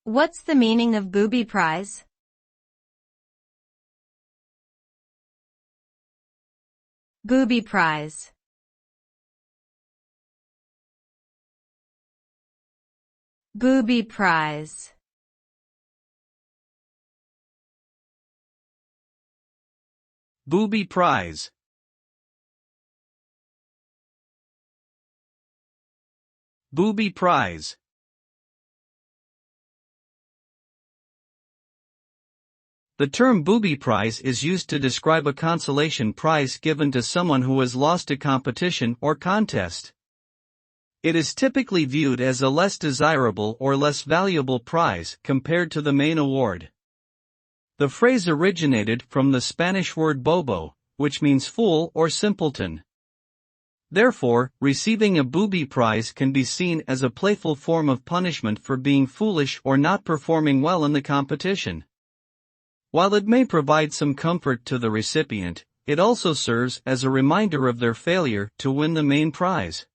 What's the meaning of booby prize? Booby prize. Booby prize. Booby prize. Booby prize. The term booby prize is used to describe a consolation prize given to someone who has lost a competition or contest. It is typically viewed as a less desirable or less valuable prize compared to the main award. The phrase originated from the Spanish word bobo, which means fool or simpleton. Therefore, receiving a booby prize can be seen as a playful form of punishment for being foolish or not performing well in the competition. While it may provide some comfort to the recipient, it also serves as a reminder of their failure to win the main prize.